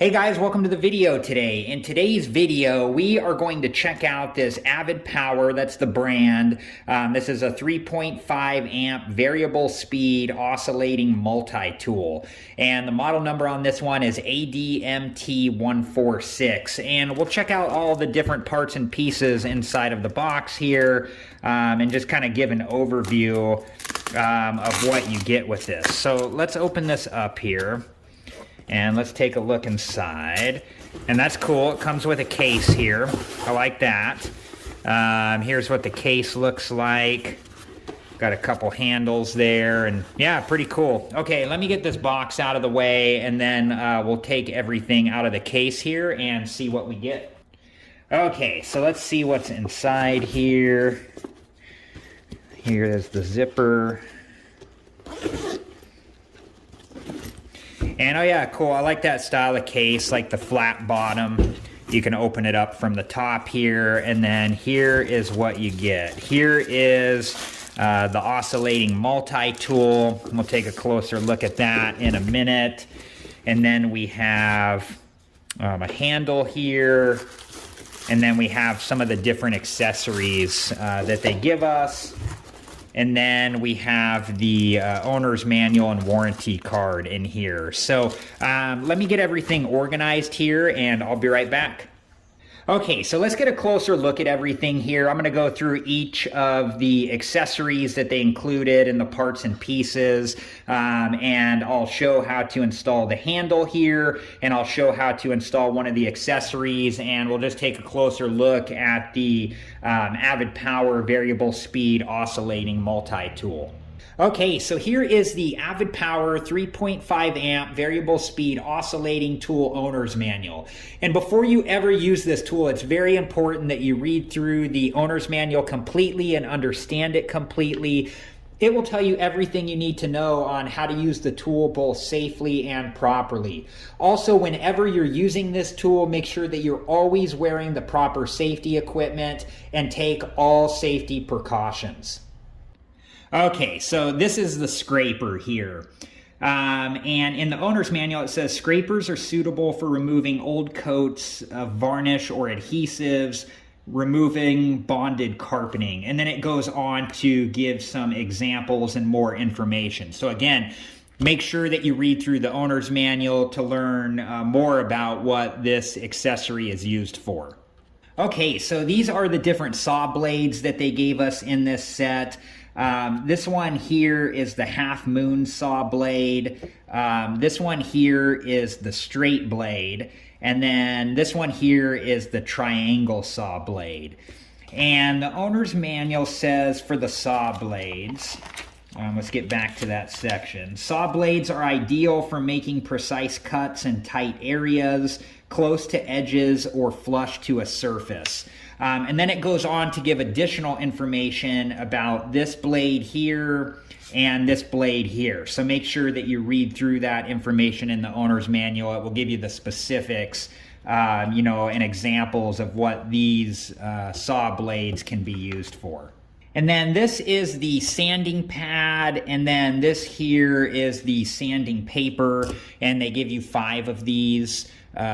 Hey guys, welcome to the video today. In today's video, we are going to check out this Avid Power, that's the brand. This is a 3.5 amp variable speed oscillating multi-tool. And the model number on this one is ADMT146. And we'll check out all the different parts and pieces inside of the box here and just kind of give an overview of what you get with this. So let's open this up here. And let's take a look inside. And that's cool. It comes with a case here. I like that. Here's what the case looks like. Got a couple handles there. And yeah, pretty cool. Okay, let me get this box out of the way. And then we'll take everything out of the case here and see what we get. Okay, so let's see what's inside here. Here is the zipper. And oh yeah, cool, I like that style of case, like the flat bottom. You can open it up from the top here, and then here is what you get. Here is the oscillating multi-tool. We'll take a closer look at that in a minute. And then we have a handle here, and then we have some of the different accessories that they give us. And then we have the owner's manual and warranty card in here. So let me get everything organized here and I'll be right back. Okay, so let's get a closer look at everything here. I'm going to go through each of the accessories that they included in the parts and pieces, and I'll show how to install the handle here, and I'll show how to install one of the accessories, and we'll just take a closer look at the Avid Power variable speed oscillating multi-tool. Okay, so here is the Avid Power 3.5 amp variable speed oscillating tool owner's manual. And before you ever use this tool, it's very important that you read through the owner's manual completely and understand it completely. It will tell you everything you need to know on how to use the tool both safely and properly. Also, whenever you're using this tool, make sure that you're always wearing the proper safety equipment and take all safety precautions. Okay, so this is the scraper here. And in the owner's manual, it says scrapers are suitable for removing old coats of varnish or adhesives, removing bonded carpeting. And then it goes on to give some examples and more information. So again, make sure that you read through the owner's manual to learn more about what this accessory is used for. Okay, so these are the different saw blades that they gave us in this set. This one here is the half moon saw blade. This one here is the straight blade. And then this one here is the triangle saw blade. And the owner's manual says for the saw blades, let's get back to that section. Saw blades are ideal for making precise cuts in tight areas, close to edges, or flush to a surface. And then it goes on to give additional information about this blade here and this blade here. So make sure that you read through that information in the owner's manual. It will give you the specifics, and examples of what these saw blades can be used for. And then this is the sanding pad, and then this here is the sanding paper, and they give you 5 of these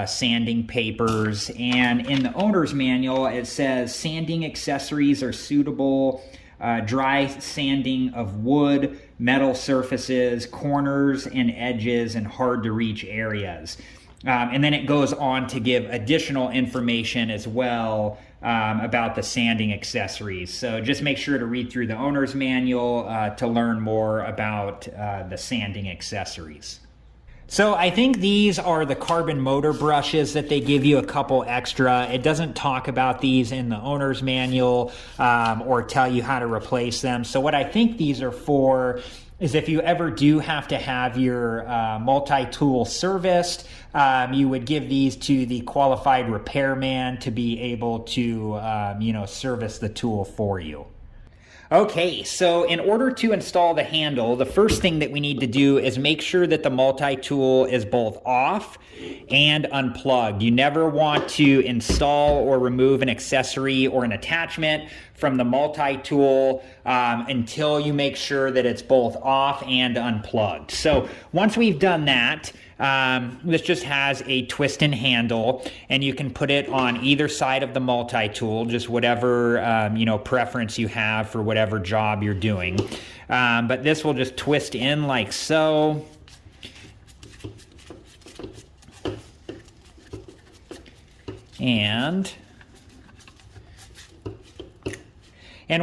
sanding papers. And in the owner's manual, it says sanding accessories are suitable, dry sanding of wood, metal surfaces, corners and edges, and hard to reach areas. And then it goes on to give additional information as well about the sanding accessories. So just make sure to read through the owner's manual to learn more about the sanding accessories. So I think these are the carbon motor brushes that they give you a couple extra. It doesn't talk about these in the owner's manual or tell you how to replace them. So what I think these are for is if you ever do have to have your multi-tool serviced, you would give these to the qualified repairman to be able to, service the tool for you. Okay, so in order to install the handle, the first thing that we need to do is make sure that the multi-tool is both off and unplugged. You never want to install or remove an accessory or an attachment from the multi-tool until you make sure that it's both off and unplugged. So once we've done that, This just has a twist and handle, and you can put it on either side of the multi-tool, just whatever you know, preference you have for whatever job you're doing. But this will just twist in like so. And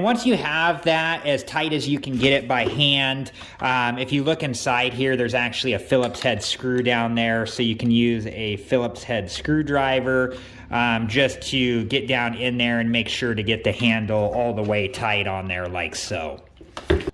once you have that as tight as you can get it by hand, if you look inside here, there's actually a Phillips head screw down there, so you can use a Phillips head screwdriver just to get down in there and make sure to get the handle all the way tight on there like so.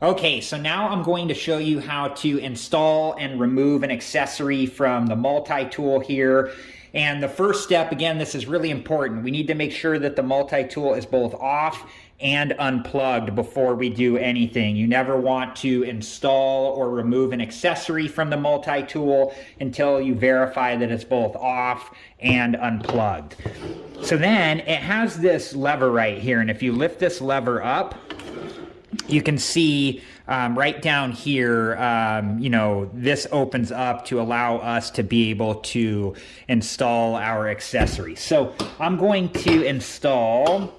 Okay, so now I'm going to show you how to install and remove an accessory from the multi-tool here. And the first step, again, this is really important. We need to make sure that the multi-tool is both off and unplugged before we do anything. You never want to install or remove an accessory from the multi-tool until you verify that it's both off and unplugged. So then it has this lever right here, and if you lift this lever up, you can see right down here, you know, this opens up to allow us to be able to install our accessories. So I'm going to install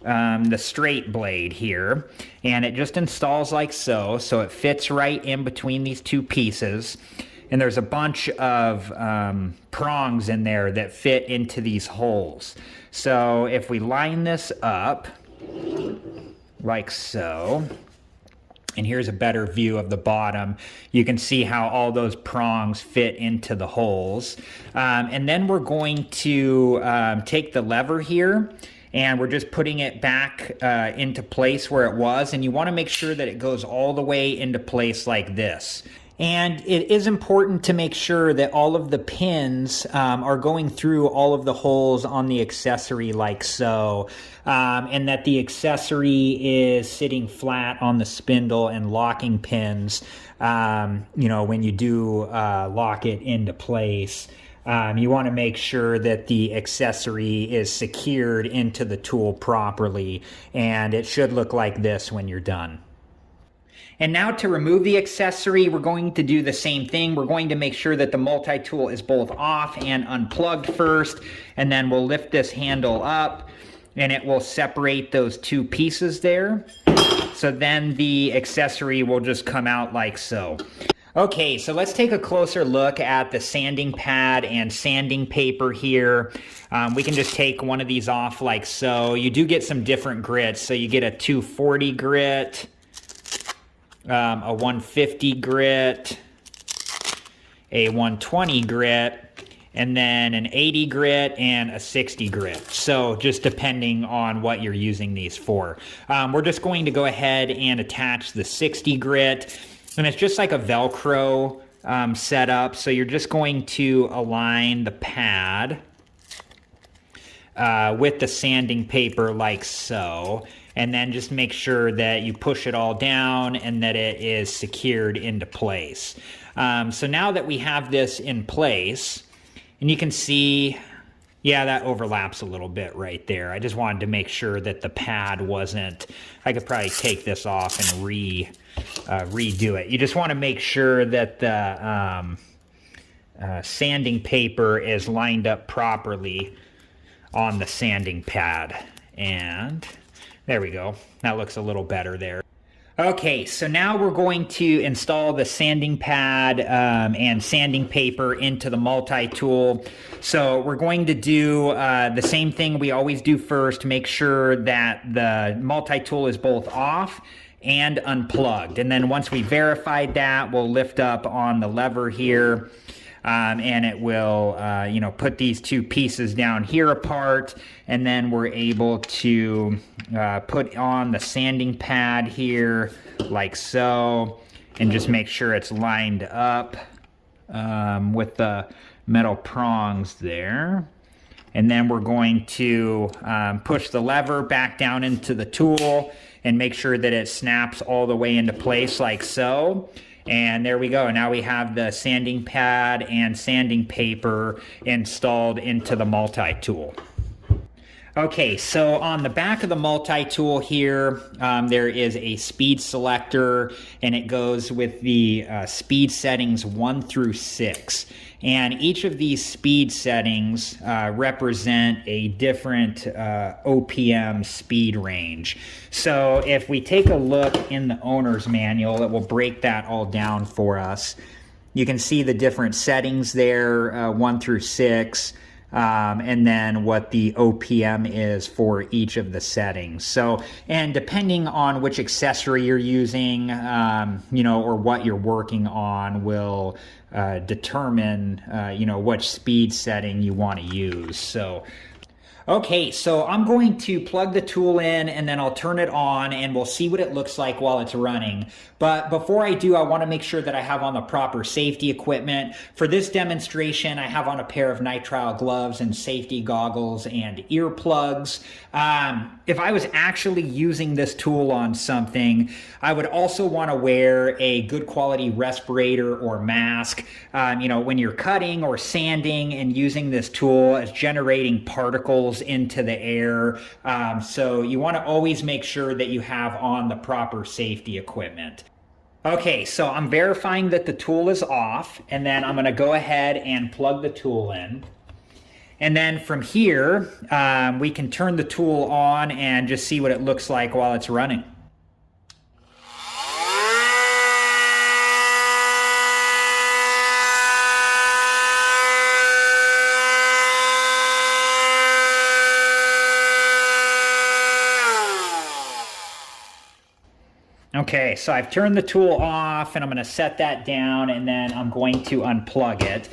the straight blade here, and it just installs like so. So it fits right in between these two pieces, and there's a bunch of prongs in there that fit into these holes. So if we line this up like so, and here's a better view of the bottom, you can see how all those prongs fit into the holes. And then we're going to take the lever here, and we're just putting it back into place where it was, and you want to make sure that it goes all the way into place like this. And it is important to make sure that all of the pins are going through all of the holes on the accessory like so, and that the accessory is sitting flat on the spindle and locking pins, you know, when you do lock it into place. You want to make sure that the accessory is secured into the tool properly, and it should look like this when you're done. And now to remove the accessory, we're going to do the same thing. We're going to make sure that the multi-tool is both off and unplugged first, and then we'll lift this handle up, and it will separate those two pieces there. So then the accessory will just come out like so. Okay, so let's take a closer look at the sanding pad and sanding paper here. We can just take one of these off like so. You do get some different grits, so you get a 240 grit, a 150 grit, a 120 grit, and then an 80 grit and a 60 grit. So just depending on what you're using these for. We're just going to go ahead and attach the 60 grit, and it's just like a Velcro setup. So you're just going to align the pad with the sanding paper like so, and then just make sure that you push it all down and that it is secured into place. So now that we have this in place, and you can see, yeah, that overlaps a little bit right there. I just wanted to make sure that the pad wasn't, I could probably take this off and redo it. You just want to make sure that the sanding paper is lined up properly on the sanding pad. And there we go. That looks a little better there. Okay, so now we're going to install the sanding pad and sanding paper into the multi-tool. So we're going to do the same thing we always do first, make sure that the multi-tool is both off and unplugged. And then once we verified that, we'll lift up on the lever here, and it will, you know, put these two pieces down here apart, and then we're able to put on the sanding pad here like so, and just make sure it's lined up with the metal prongs there. And then we're going to push the lever back down into the tool and make sure that it snaps all the way into place like so. And there we go. Now we have the sanding pad and sanding paper installed into the multi-tool. Okay, so on the back of the multi-tool here, there is a speed selector, and it goes with the speed settings 1 through 6. And each of these speed settings represent a different OPM speed range. So if we take a look in the owner's manual, it will break that all down for us. You can see the different settings there, 1 through 6. And then what the OPM is for each of the settings. So, and depending on which accessory you're using, you know, or what you're working on will determine, you know, which speed setting you want to use. So, okay, so I'm going to plug the tool in and then I'll turn it on and we'll see what it looks like while it's running. But before I do, I want to make sure that I have on the proper safety equipment. For this demonstration, I have on a pair of nitrile gloves and safety goggles and earplugs. If I was actually using this tool on something, I would also want to wear a good quality respirator or mask. You know, when you're cutting or sanding and using this tool, it's generating particles into the air. So you want to always make sure that you have on the proper safety equipment. Okay, so I'm verifying that the tool is off, and then I'm going to go ahead and plug the tool in. And then from here, we can turn the tool on and just see what it looks like while it's running. Okay, so I've turned the tool off and I'm going to set that down and then I'm going to unplug it.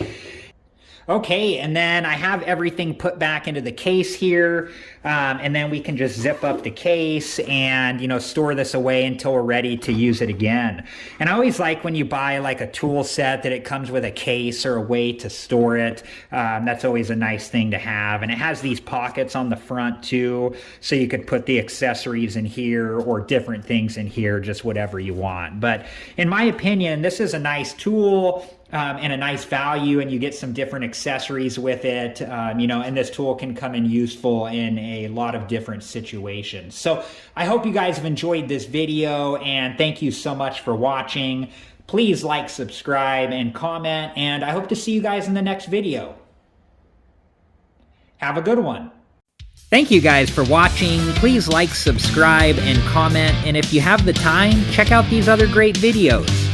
Okay, and then I have everything put back into the case here, and then we can just zip up the case and, you know, store this away until we're ready to use it again. And I always like when you buy like a tool set that it comes with a case or a way to store it. That's always a nice thing to have. And it has these pockets on the front too, so you could put the accessories in here or different things in here, just whatever you want. But in my opinion, this is a nice tool. And a nice value, and you get some different accessories with it, you know, and this tool can come in useful in a lot of different situations. So I hope you guys have enjoyed this video, and thank you so much for watching. Please like, subscribe, and comment, and I hope to see you guys in the next video. Have a good one. Thank you guys for watching. Please like, subscribe, and comment, and if you have the time, check out these other great videos.